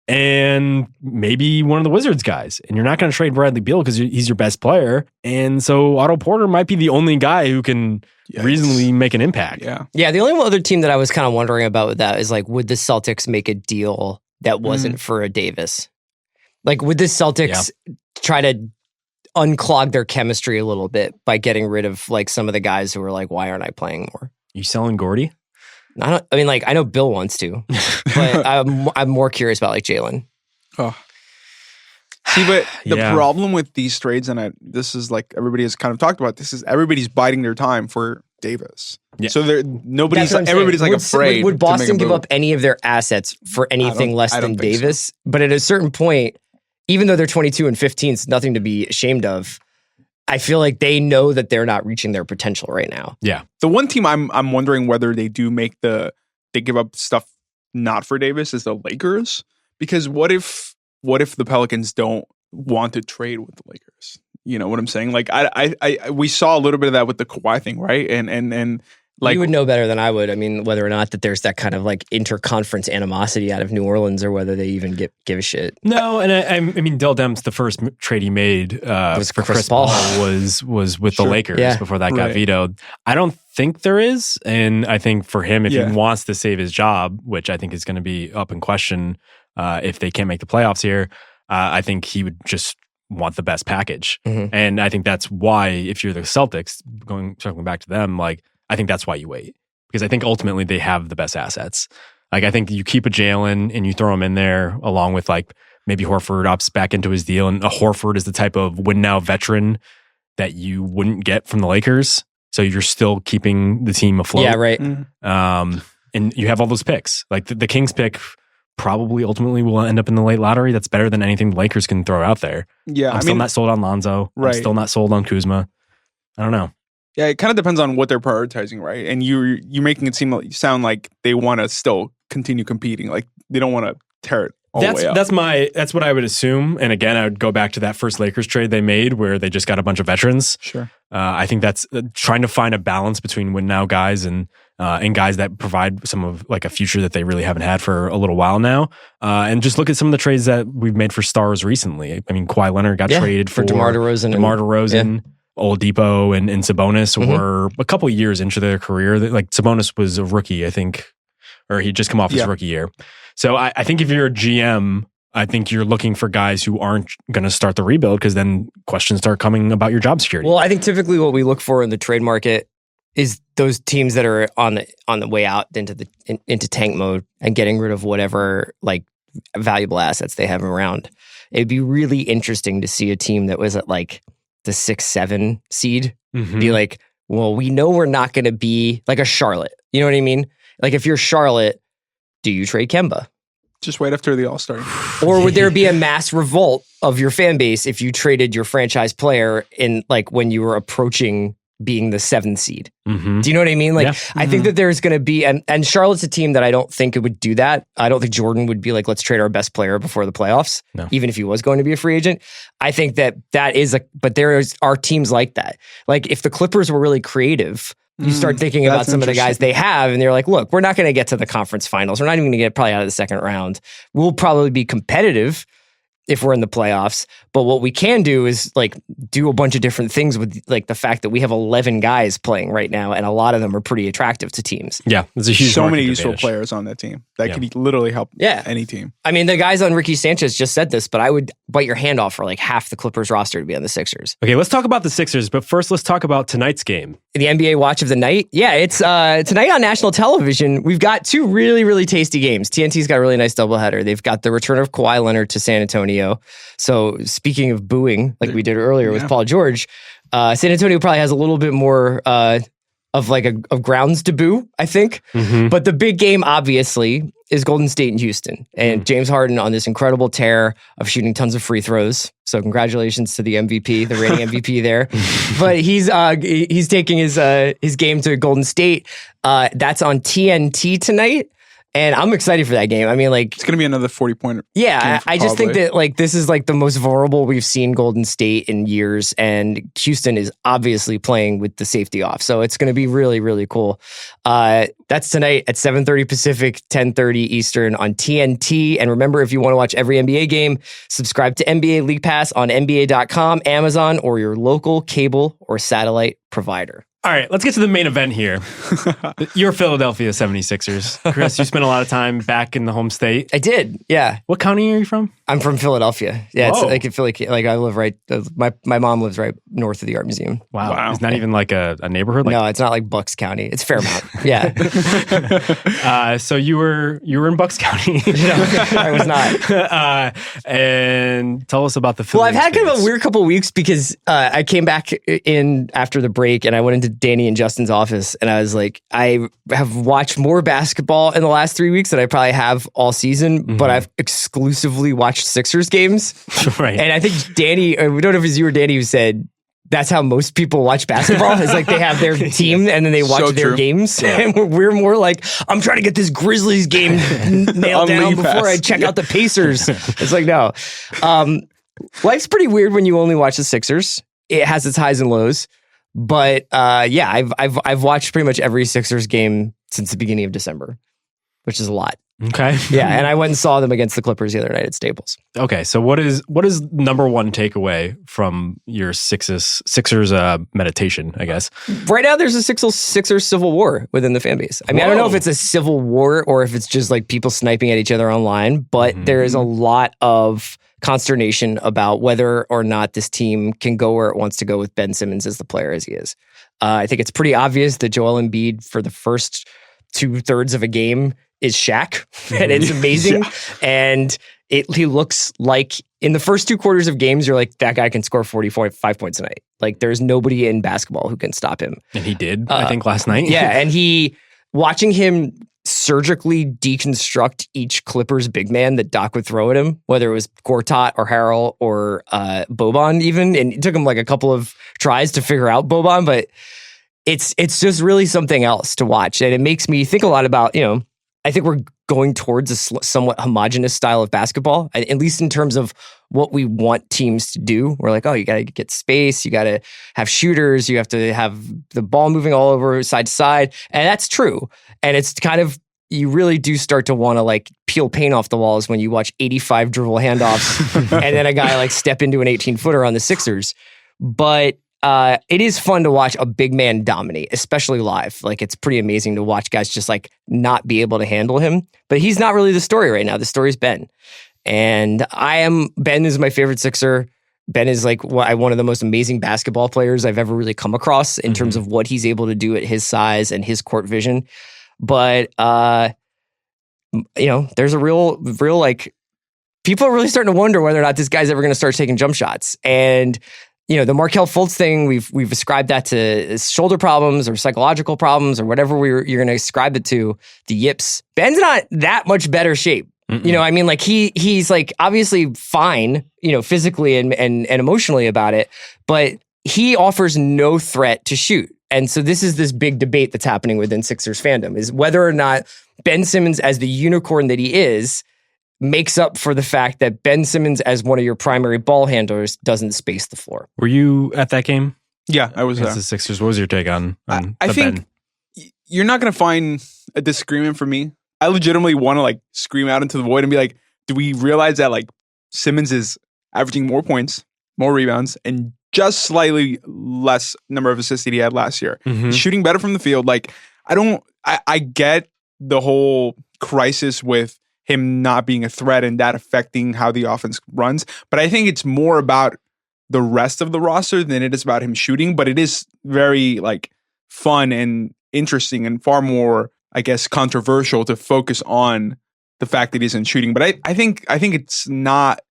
and maybe one of the Wizards guys. And you're not going to trade Bradley Beal because he's your best player. And so Otto Porter might be the only guy who can reasonably make an impact. Yeah, the only other team that I was kind of wondering about with that is like, would the Celtics make a deal that wasn't for a Davis? Like, would the Celtics try to unclog their chemistry a little bit by getting rid of like some of the guys who are like, why aren't I playing more? You selling Gordy? I mean, like, I know Bill wants to, but I'm more curious about like Jalen. Oh. See, but the problem with these trades, and this is like everybody has kind of talked about, this is everybody's biding their time for Davis. Yeah. So everybody's like afraid. Would Boston give up any of their assets for anything less than Davis? So. But at a certain point, even though they're 22 and 15, it's nothing to be ashamed of. I feel like they know that they're not reaching their potential right now. Yeah. The one team I'm wondering whether they do they give up stuff not for Davis is the Lakers. Because what if the Pelicans don't want to trade with the Lakers? You know what I'm saying? Like we saw a little bit of that with the Kawhi thing, right? And like, you would know better than I would. I mean, whether or not that there's that kind of like interconference animosity out of New Orleans, or whether they even give a shit. No, and I mean, Dell Demps, the first trade he made for Chris Paul was with the Lakers before that got vetoed. I don't think there is, and I think for him, if he wants to save his job, which I think is going to be up in question if they can't make the playoffs here, I think he would just want the best package, and I think that's why if you're the Celtics, circling back to them, like. I think that's why you wait, because I think ultimately they have the best assets. Like, I think you keep a Jalen and you throw him in there along with like maybe Horford opts back into his deal. And a Horford is the type of win now veteran that you wouldn't get from the Lakers. So you're still keeping the team afloat. Yeah, right. And you have all those picks. Like the Kings pick probably ultimately will end up in the late lottery. That's better than anything the Lakers can throw out there. Yeah, I'm still not sold on Lonzo. Right. I'm still not sold on Kuzma. I don't know. Yeah, it kind of depends on what they're prioritizing, right? And you're making it sound like they want to still continue competing, like they don't want to tear it all the way up. That's what I would assume. And again, I would go back to that first Lakers trade they made, where they just got a bunch of veterans. Sure. I think that's trying to find a balance between win now guys and guys that provide some of like a future that they really haven't had for a little while now. And just look at some of the trades that we've made for stars recently. I mean, Kawhi Leonard got traded for DeMar DeRozan. Oladipo and Sabonis were a couple years into their career. Like Sabonis was a rookie, I think, or he'd just come off his rookie year. So I think if you're a GM, I think you're looking for guys who aren't going to start the rebuild, because then questions start coming about your job security. Well, I think typically what we look for in the trade market is those teams that are on the way out into tank mode and getting rid of whatever like valuable assets they have around. It'd be really interesting to see a team that was at like the 6-7 seed be like, well, we know we're not going to be like a Charlotte. You know what I mean? Like if you're Charlotte, do you trade Kemba? Just wait after the All-Star. Or would there be a mass revolt of your fan base if you traded your franchise player in like when you were approaching being the 7th seed? Do you know what I mean? Like, I think that there's going to be, and Charlotte's a team that I don't think it would do that. I don't think Jordan would be like, let's trade our best player before the playoffs, even if he was going to be a free agent. I think that is but there are teams like that. Like if the Clippers were really creative, you start thinking about some of the guys they have, and they're like, look, we're not going to get to the conference finals. We're not even going to get probably out of the second round. We'll probably be competitive if we're in the playoffs. But what we can do is like do a bunch of different things with like the fact that we have 11 guys playing right now, and a lot of them are pretty attractive to teams. Yeah, there's a huge so many useful players on that team that could literally help any team. I mean, the guys on Ricky Sanchez just said this, but I would bite your hand off for like half the Clippers roster to be on the Sixers. Okay, let's talk about the Sixers, but first let's talk about tonight's game. The NBA watch of the night. Yeah, it's tonight on national television. We've got two really, really tasty games. TNT's got a really nice doubleheader. They've got the return of Kawhi Leonard to San Antonio. So speaking of booing, like we did earlier with Paul George, San Antonio probably has a little bit more of like of grounds to boo, I think. But the big game, obviously, is Golden State and Houston. And James Harden on this incredible tear of shooting tons of free throws. So congratulations to the MVP, the reigning MVP there. But he's taking his game to Golden State. That's on TNT tonight. And I'm excited for that game. I mean, like, it's going to be another 40-point. Yeah, I just think that like this is like the most vulnerable we've seen Golden State in years, and Houston is obviously playing with the safety off, so it's going to be really, really cool. That's tonight at 7:30 Pacific, 10:30 Eastern on TNT. And remember, if you want to watch every NBA game, subscribe to NBA League Pass on NBA.com, Amazon, or your local cable or satellite provider. All right, let's get to the main event here. Your Philadelphia 76ers. Chris, you spent a lot of time back in the home state. I did, yeah. What county are you from? I'm from Philadelphia. Yeah, it's like I feel like I live right. My mom lives right north of the Art Museum. Wow. It's not even like a neighborhood. No, it's not like Bucks County. It's Fairmount. Yeah. So you were in Bucks County. No, I was not. And tell us about the Philly. Well, I've had kind of a weird couple of weeks because I came back in after the break and I went into Danny and Justin's office and I was like, I have watched more basketball in the last 3 weeks than I probably have all season, but I've exclusively watched Sixers games. Right. And I think Danny, we don't know if it was you or Danny who said, that's how most people watch basketball. It's like they have their team and then they watch their games. Yeah. And we're more like, I'm trying to get this Grizzlies game nailed down before I check out the Pacers. It's like, no. Life's pretty weird when you only watch the Sixers. It has its highs and lows. But I've watched pretty much every Sixers game since the beginning of December, which is a lot. Okay. Yeah, and I went and saw them against the Clippers the other night at Staples. Okay, so what is number one takeaway from your Sixers meditation, I guess? Right now, there's a Sixers civil war within the fan base. I mean, I don't know if it's a civil war or if it's just like people sniping at each other online, but there is a lot of consternation about whether or not this team can go where it wants to go with Ben Simmons as the player as he is. I think it's pretty obvious that Joel Embiid for the first 2/3 of a game is Shaq, and it's amazing. And he looks like in the first 2 quarters of games, you're like, that guy can score 45 points a night. Like there's nobody in basketball who can stop him. And he did, I think, last night. Yeah, and watching him surgically deconstruct each Clippers big man that Doc would throw at him, whether it was Gortat or Harrell or Boban even, and it took him like a couple of tries to figure out Boban, but it's just really something else to watch. And it makes me think a lot about, I think we're going towards a somewhat homogenous style of basketball, at least in terms of what we want teams to do. We're like, oh, you got to get space. You got to have shooters. You have to have the ball moving all over side to side. And that's true. And it's kind of, you really do start to want to like peel paint off the walls when you watch 85 dribble handoffs and then a guy like step into an 18-footer on the Sixers. But it is fun to watch a big man dominate, especially live. Like it's pretty amazing to watch guys just like not be able to handle him. But he's not really the story right now. The story's Ben. And Ben is my favorite Sixer. Ben is like one of the most amazing basketball players I've ever really come across in terms of what he's able to do at his size and his court vision. But there's a real like people are really starting to wonder whether or not this guy's ever going to start taking jump shots. And the Markelle Fultz thing, we've ascribed that to shoulder problems or psychological problems or whatever you're going to ascribe it to, the yips. Ben's not that much better shape. I mean, like he's like obviously fine, physically and emotionally about it, but he offers no threat to shoot. And so this big debate that's happening within Sixers fandom is whether or not Ben Simmons, as the unicorn that he is, makes up for the fact that Ben Simmons, as one of your primary ball handlers, doesn't space the floor. Were you at that game? Yeah, I was there. The Sixers. What was your take on I think Ben? You're not going to find a disagreement from me. I legitimately want to like scream out into the void and be like, do we realize that like Simmons is averaging more points, more rebounds, and just slightly less number of assists that he had last year? He's shooting better from the field. Like, I get the whole crisis with him not being a threat and that affecting how the offense runs. But I think it's more about the rest of the roster than it is about him shooting. But it is very like fun and interesting and far more, I guess, controversial to focus on the fact that he's in shooting. But I think it's not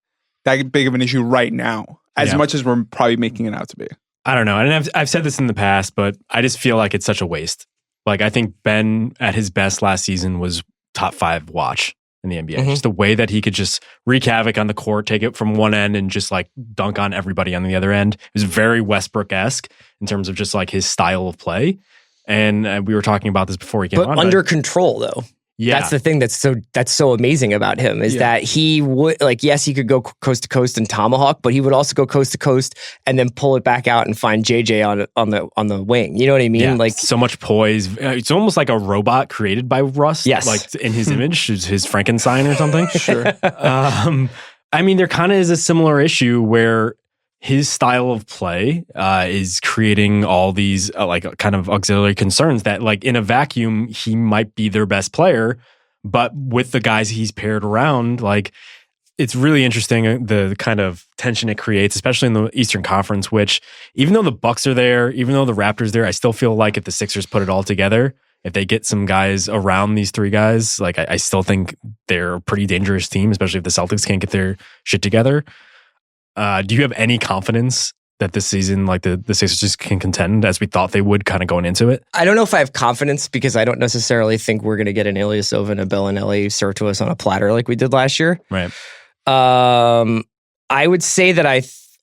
that big of an issue right now, as much as we're probably making it out to be. I don't know. And I've said this in the past, but I just feel like it's such a waste. Like I think Ben at his best last season was top 5 watch in the NBA. Just the way that he could just wreak havoc on the court, take it from one end and just like dunk on everybody on the other end. It was very Westbrook-esque in terms of just like his style of play. And we were talking about this before he came on. But under control though. That's the thing that's so amazing about him is that he would yes, he could go coast to coast and tomahawk, but he would also go coast to coast and then pull it back out and find JJ on the wing. You know what I mean? Yeah, like so much poise. It's almost like a robot created by Russ. Yes, like in his image, his Frankenstein or something. Sure. I mean, there kind of is a similar issue where his style of play is creating all these kind of auxiliary concerns that in a vacuum, he might be their best player, but with the guys he's paired around, it's really interesting the kind of tension it creates, especially in the Eastern Conference, which even though the Bucks are there, even though the Raptors are there, I still feel like if the Sixers put it all together, if they get some guys around these three guys, I still think they're a pretty dangerous team, especially if the Celtics can't get their shit together. Do you have any confidence that this season, the Sixers just can contend as we thought they would kind of going into it? I don't know if I have confidence because I don't necessarily think we're going to get an Ilyasova and a Bellinelli served to us on a platter like we did last year. Right. I would say that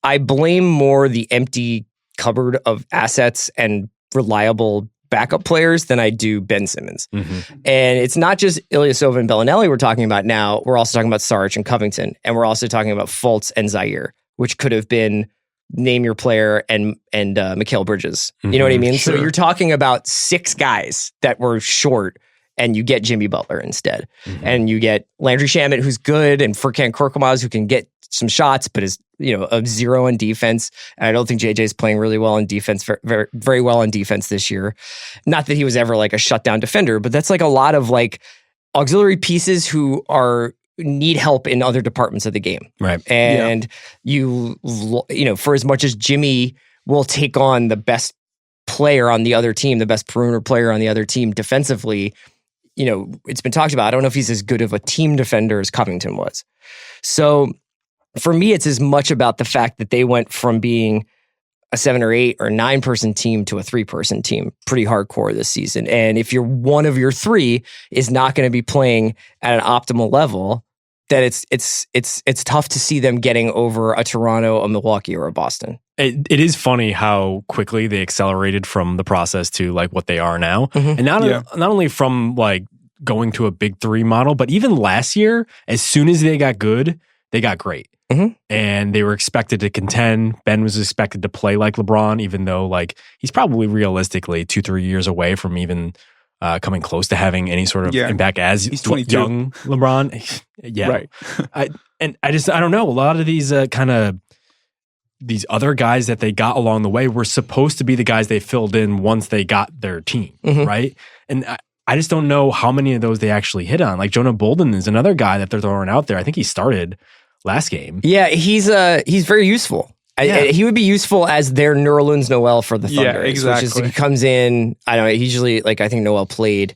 I blame more the empty cupboard of assets and reliable backup players than I do Ben Simmons. Mm-hmm. And it's not just Ilyasova and Bellinelli we're talking about now. We're also talking about Saric and Covington. And we're also talking about Fultz and Zaire, which could have been name your player and Mikal Bridges. You know what I mean? Sure. So you're talking about 6 guys that were short and you get Jimmy Butler instead. Mm-hmm. And you get Landry Shamet, who's good, and Furkan Korkmaz, who can get some shots, but is a 0 in defense. And I don't think JJ is playing really well in defense, very, very well in defense this year. Not that he was ever a shutdown defender, but that's a lot of auxiliary pieces who need help in other departments of the game. Right. And you for as much as Jimmy will take on the best player on the other team, the best perimeter player on the other team defensively, it's been talked about. I don't know if he's as good of a team defender as Covington was. So for me, it's as much about the fact that they went from being a 7 or 8 or 9 person team to a 3 person team pretty hardcore this season. And if you're one of your 3 is not going to be playing at an optimal level, then it's tough to see them getting over a Toronto, a Milwaukee, or a Boston. It is funny how quickly they accelerated from the process to what they are now. Mm-hmm. And not only from going to a big 3 model, but even last year, as soon as they got good, they got great. Mm-hmm. And they were expected to contend. Ben was expected to play like LeBron, even though he's probably realistically 2-3 years away from even coming close to having any sort of impact as he's 22. Young LeBron. Yeah. Right. I don't know. A lot of these these other guys that they got along the way were supposed to be the guys they filled in once they got their team, right? And I just don't know how many of those they actually hit on. Jonah Bolden is another guy that they're throwing out there. I think he started last game. Yeah, he's very useful. Yeah. He would be useful as their Nerlens Noel for the Thunder. Yeah, exactly. Which is, he comes in, I don't know, usually I think Noel played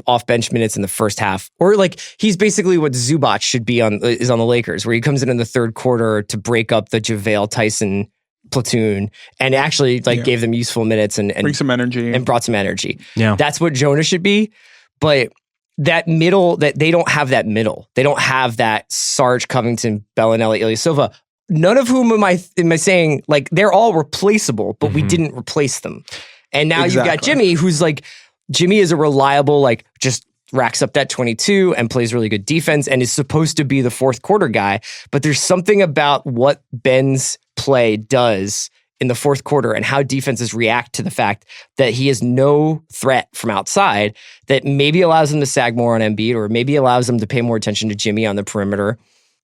off bench minutes in the first half, or he's basically what Zubac should be on the Lakers, where he comes in the third quarter to break up the JaVale Tyson platoon and actually gave them useful minutes and bring some energy and brought some energy. Yeah, that's what Jonah should be, but that middle, that they don't have that middle. They don't have that Sarge, Covington, Bellinelli, Ilyasova. None of whom am I saying they're all replaceable, but we didn't replace them. And now you've got Jimmy, who's Jimmy is a reliable, just racks up that 22 and plays really good defense and is supposed to be the fourth quarter guy. But there's something about what Ben's play does in the fourth quarter and how defenses react to the fact that he has no threat from outside that maybe allows them to sag more on Embiid or maybe allows them to pay more attention to Jimmy on the perimeter.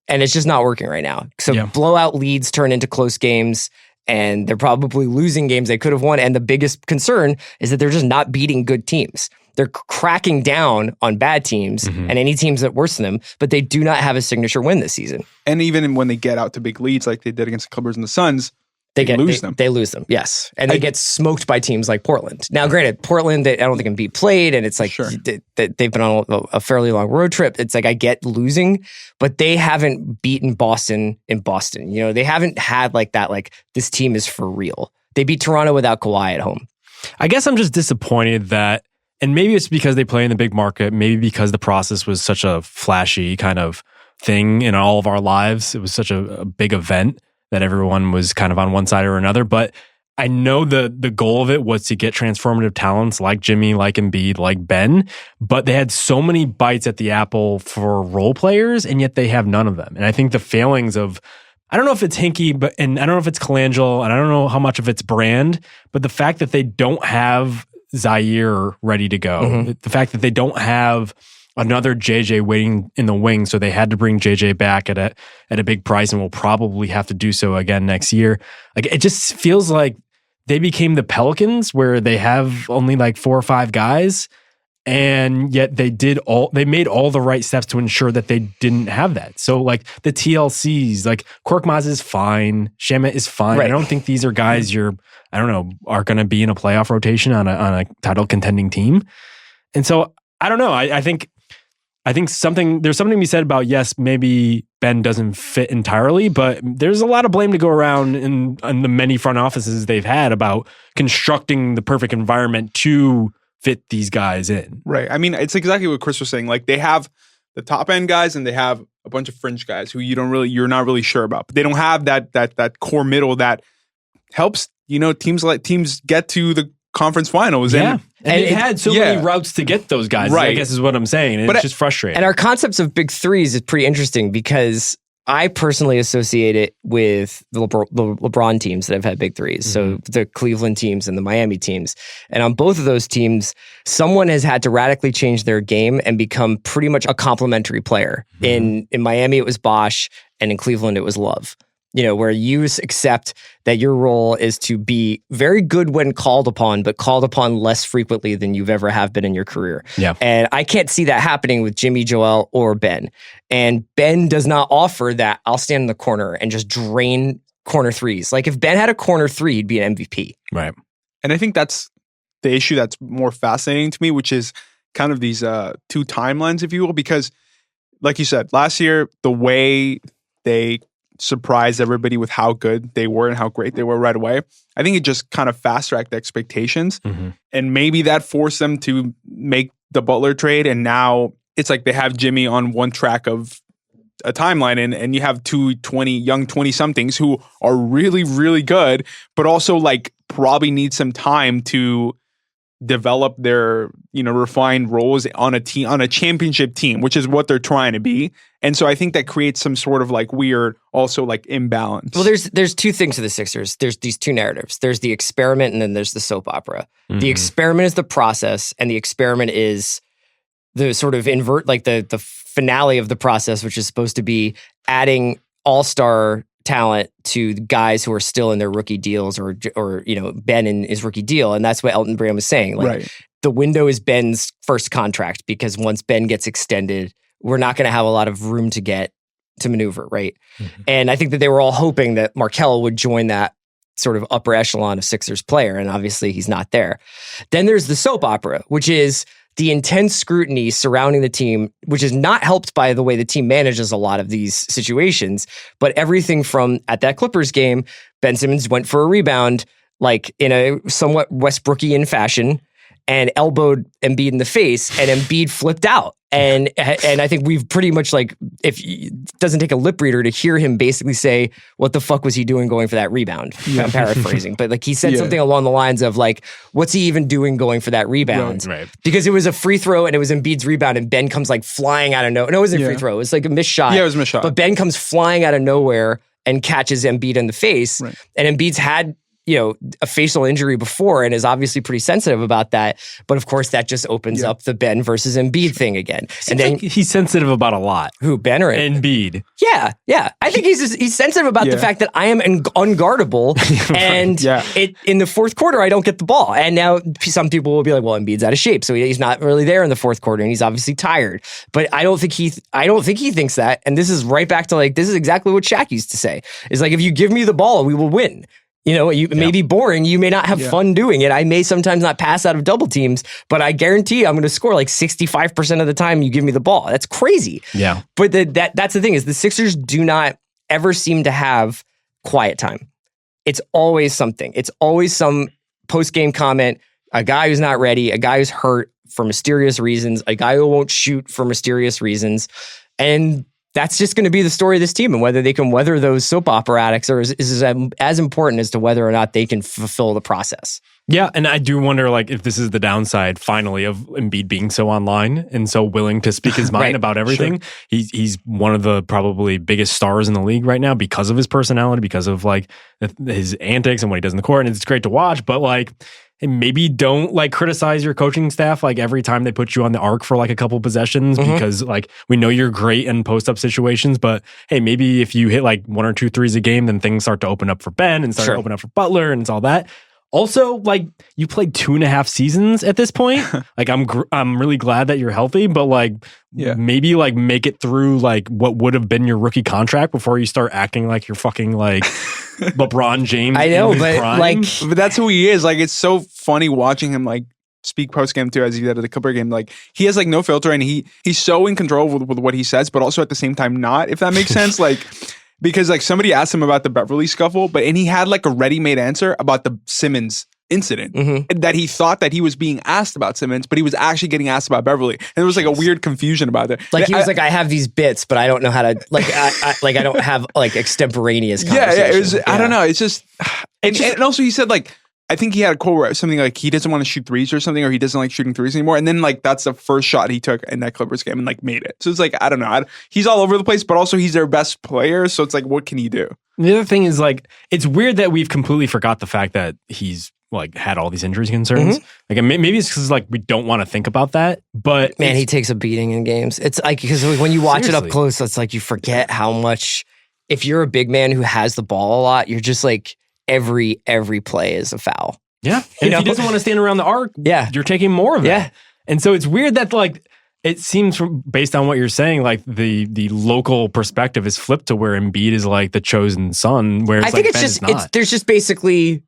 And it's just not working right now. So blowout leads turn into close games. And they're probably losing games they could have won. And the biggest concern is that they're just not beating good teams. They're cracking down on bad teams and any teams that worsen them, but they do not have a signature win this season. And even when they get out to big leads like they did against the Clippers and the Suns, they lose them. They lose them, yes. And they get smoked by teams like Portland. Now, granted, Portland, I don't think Embiid played, and it's they've been on a fairly long road trip. It's I get losing, but they haven't beaten Boston in Boston. They haven't had that, this team is for real. They beat Toronto without Kawhi at home. I guess I'm just disappointed that, and maybe it's because they play in the big market, maybe because the process was such a flashy kind of thing in all of our lives. It was such a big event that everyone was kind of on one side or another. But I know the goal of it was to get transformative talents like Jimmy, like Embiid, like Ben, but they had so many bites at the apple for role players, and yet they have none of them. And I think the failings of, I don't know if it's Hinkie, and I don't know if it's Colangelo, and I don't know how much of it's Brand, but the fact that they don't have Zaire ready to go, the fact that they don't have another JJ waiting in the wing, so they had to bring JJ back at a big price, and will probably have to do so again next year. Like, it just feels like they became the Pelicans, where they have only like 4 or 5 guys, and yet they made all the right steps to ensure that they didn't have that. So like the TLCs, like Korkmaz is fine, Shamet is fine. Right. I don't think these are guys are going to be in a playoff rotation on a title contending team. And so I don't know. I think there's something to be said about, yes, maybe Ben doesn't fit entirely, but there's a lot of blame to go around in the many front offices they've had about constructing the perfect environment to fit these guys in. Right. I mean, it's exactly what Chris was saying. Like, they have the top end guys and they have a bunch of fringe guys who you're not really sure about. But they don't have that core middle that helps, teams get to the conference finals. Yeah. And it had so many routes to get those guys, right, I guess is what I'm saying. And it's just frustrating. And our concepts of big threes is pretty interesting, because I personally associate it with the LeBron teams that have had big threes. So the Cleveland teams and the Miami teams. And on both of those teams, someone has had to radically change their game and become pretty much a complementary player. In Miami, it was Bosh, and in Cleveland, it was Love. Where you accept that your role is to be very good when called upon, but called upon less frequently than you've ever have been in your career. Yeah. And I can't see that happening with Jimmy, Joel, or Ben. And Ben does not offer that. I'll stand in the corner and just drain corner threes. Like, if Ben had a corner three, he'd be an MVP. Right. And I think that's the issue that's more fascinating to me, which is kind of these 2 timelines, if you will, because like you said, last year, the way they surprised everybody with how good they were and how great they were right away, I think it just kind of fast-tracked expectations. And maybe that forced them to make the Butler trade, and now it's like they have Jimmy on one track of a timeline, and you have 2 young 20-somethings who are really, really good, but also like probably need some time to develop their, refined roles on a team, on a championship team, which is what they're trying to be. And so I think that creates some sort of like weird, also like imbalance. Well, there's 2 things to the Sixers. There's these 2 narratives. There's the experiment, and then there's the soap opera. The experiment is the process, and the experiment is the sort of the finale of the process, which is supposed to be adding all-star talent to guys who are still in their rookie deals, or Ben in his rookie deal. And that's what Elton Brand was saying. Like, right, the window is Ben's first contract, because once Ben gets extended, we're not going to have a lot of room to maneuver, right? And I think that they were all hoping that Markelle would join that sort of upper echelon of Sixers player, and obviously he's not there. Then there's the soap opera, which is the intense scrutiny surrounding the team, which is not helped by the way the team manages a lot of these situations, but everything from, at that Clippers game, Ben Simmons went for a rebound, like in a somewhat Westbrookian fashion, and elbowed Embiid in the face, and Embiid flipped out. And I think we've pretty much, like, if it doesn't take a lip reader to hear him basically say, what the fuck was he doing going for that rebound? I'm paraphrasing, but like, he said something along the lines of like, what's he even doing going for that rebound? Right. Because it was a free throw, and it was Embiid's rebound, and Ben comes like flying out of nowhere. No, it wasn't a free throw. It was like a missed shot. Yeah, it was a missed shot. But Ben comes flying out of nowhere and catches Embiid in the face. Right. And Embiid's had a facial injury before, and is obviously pretty sensitive about that. But of course, that just opens up the Ben versus Embiid thing again. And then he's sensitive about a lot. Who, Ben or Embiid? Yeah. I think he's sensitive about the fact that I am unguardable, and in the fourth quarter I don't get the ball. And now some people will be like, well, Embiid's out of shape, so he's not really there in the fourth quarter, and he's obviously tired. But I don't think he thinks that. And this is right back to like, this is exactly what Shaq used to say. Is like, if you give me the ball, we will win. It may be boring. You may not have fun doing it. I may sometimes not pass out of double teams, but I guarantee you I'm going to score like 65% of the time you give me the ball. That's crazy. Yeah. But that's the thing, is the Sixers do not ever seem to have quiet time. It's always something. It's always some post-game comment, a guy who's not ready, a guy who's hurt for mysterious reasons, a guy who won't shoot for mysterious reasons. And that's just going to be the story of this team, and whether they can weather those soap operatics or is as important as to whether or not they can fulfill the process. Yeah, and I do wonder like if this is the downside finally of Embiid being so online and so willing to speak his mind about everything. Sure. He's one of the probably biggest stars in the league right now because of his personality, because of like his antics and what he does in the court, and it's great to watch, but like maybe don't like criticize your coaching staff like every time they put you on the arc for like a couple possessions because like we know you're great in post-up situations, but hey, maybe if you hit like 1 or 2 threes a game, then things start to open up for Ben and start to open up for Butler and it's all that. Also, like you played 2.5 seasons at this point. Like I'm really glad that you're healthy, but like maybe like make it through like what would have been your rookie contract before you start acting like you're fucking like LeBron James. I know, but prime. But that's who he is. Like it's so funny watching him like speak post game too, as he did at the Clipper game. Like he has like no filter, and he's so in control with what he says, but also at the same time not. If that makes sense, like. Because like somebody asked him about the Beverly scuffle, and he had like a ready-made answer about the Simmons incident that he thought that he was being asked about Simmons, but he was actually getting asked about Beverly, and there was like a weird confusion about it. Like he was like, I have these bits, but I don't know how to like. I don't have like extemporaneous conversation. Yeah, it was. I don't know. It's just, and also he said like. I think he had a quote where something like he doesn't want to shoot threes or something, or he doesn't like shooting threes anymore. And then like that's the first shot he took in that Clippers game and like made it. So it's like, I don't know. He's all over the place, but also he's their best player. So it's like, what can he do? The other thing is like, it's weird that we've completely forgot the fact that he's like had all these injury concerns. Like maybe it's because like we don't want to think about that. But man, he takes a beating in games. It's like because when you watch it up close, it's like you forget how much. If you're a big man who has the ball a lot, you're just like every play is a foul. Yeah. And if he doesn't want to stand around the arc, you're taking more of that. And so it's weird that like it seems based on what you're saying, like the local perspective is flipped to where Embiid is like the chosen son, whereas I think it's just there's just basically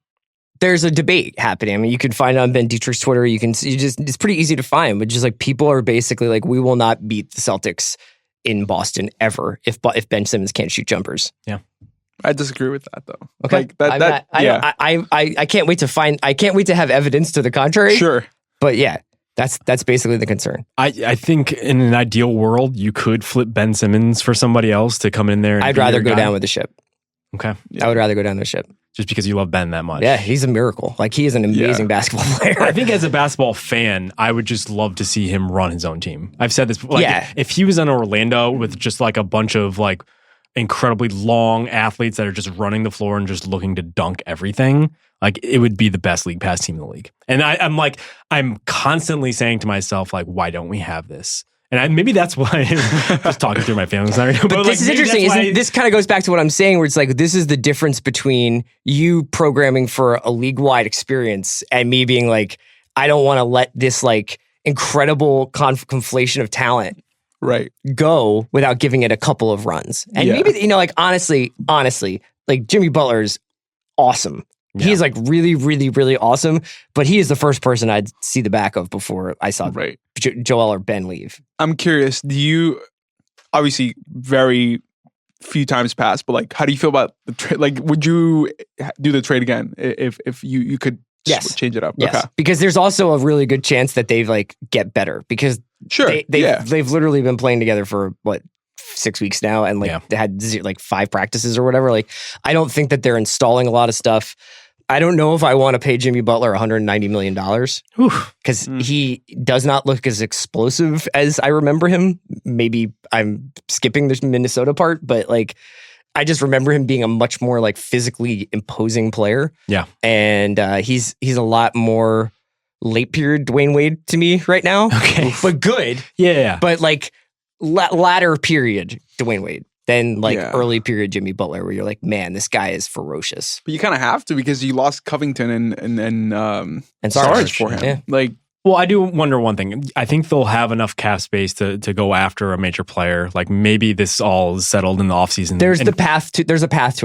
there's a debate happening. I mean, you can find it on Ben Dietrich's Twitter. It's pretty easy to find, but just like people are basically like, we will not beat the Celtics in Boston ever if Ben Simmons can't shoot jumpers. Yeah. I disagree with that though. Okay, like I can't wait to find. I can't wait to have evidence to the contrary. Sure, but yeah, that's basically the concern. I think in an ideal world, you could flip Ben Simmons for somebody else to come in there. I'd rather go down with the ship. Okay, I would rather go down the ship just because you love Ben that much. Yeah, he's a miracle. Like he is an amazing basketball player. I think as a basketball fan, I would just love to see him run his own team. I've said this. Like, if he was in Orlando with just like a bunch of like incredibly long athletes that are just running the floor and just looking to dunk everything, like it would be the best league pass team in the league. And I'm constantly saying to myself, like, why don't we have this? And maybe that's why I'm just talking through my feelings. But this is interesting. This kind of goes back to what I'm saying, where it's like, this is the difference between you programming for a league-wide experience and me being like, I don't want to let this like incredible conflation of talent go without giving it a couple of runs. And maybe, like honestly, like Jimmy Butler is awesome. Yeah. He is like really, really, really awesome, but he is the first person I'd see the back of before I saw Joel or Ben leave. I'm curious, do you, obviously very few times past, but like, how do you feel about the trade? Like, would you do the trade again if you could change it up? Yes, okay. Because there's also a really good chance that they like get better because they've literally been playing together for 6 weeks now, and like they had like 5 practices or whatever. Like, I don't think that they're installing a lot of stuff. I don't know if I want to pay Jimmy Butler $190 million because he does not look as explosive as I remember him. Maybe I'm skipping the Minnesota part, but like I just remember him being a much more like physically imposing player. Yeah, and he's a lot more late period Dwayne Wade to me right now. Okay, but good. Yeah, but like latter period Dwayne Wade. Than like early period Jimmy Butler, where you're like, man, this guy is ferocious. But you kind of have to because you lost Covington and Sarge for him. Yeah. Like, well, I do wonder one thing. I think they'll have enough cap space to go after a major player. Like maybe this all is settled in the offseason. There's a path to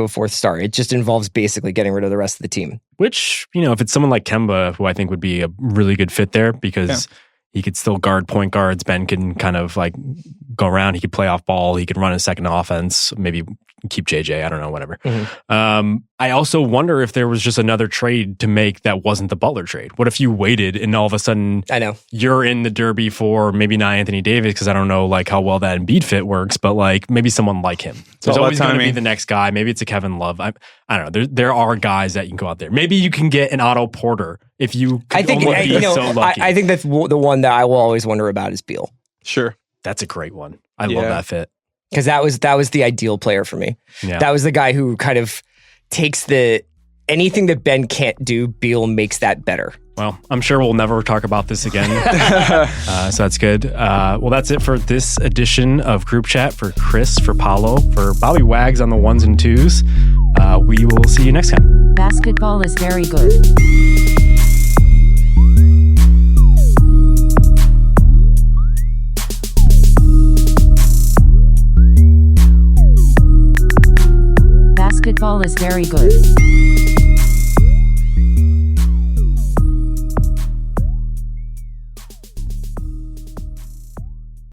a 4th star. It just involves basically getting rid of the rest of the team. Which, if it's someone like Kemba, who I think would be a really good fit there because he could still guard point guards. Ben can kind of like go around. He could play off ball. He could run a second offense, maybe keep JJ. I don't know, whatever. I also wonder if there was just another trade to make that wasn't the Butler trade. What if you waited and all of a sudden you're in the derby for maybe not Anthony Davis, because I don't know like how well that Embiid fit works, but like maybe someone like him. There's always going to be the next guy. Maybe it's a Kevin Love. I don't know. There are guys that you can go out there. Maybe you can get an Otto Porter if you. I think so lucky. I think that's the one that I will always wonder about is Beal. Sure, that's a great one. I love that fit. Because that was the ideal player for me. Yeah. That was the guy who kind of takes anything that Ben can't do, Beal makes that better. Well, I'm sure we'll never talk about this again. So that's good. Well, that's it for this edition of Group Chat. For Chris, for Paolo, for Bobby Wags on the 1s and 2s. We will see you next time. Basketball is very good. Basketball is very good.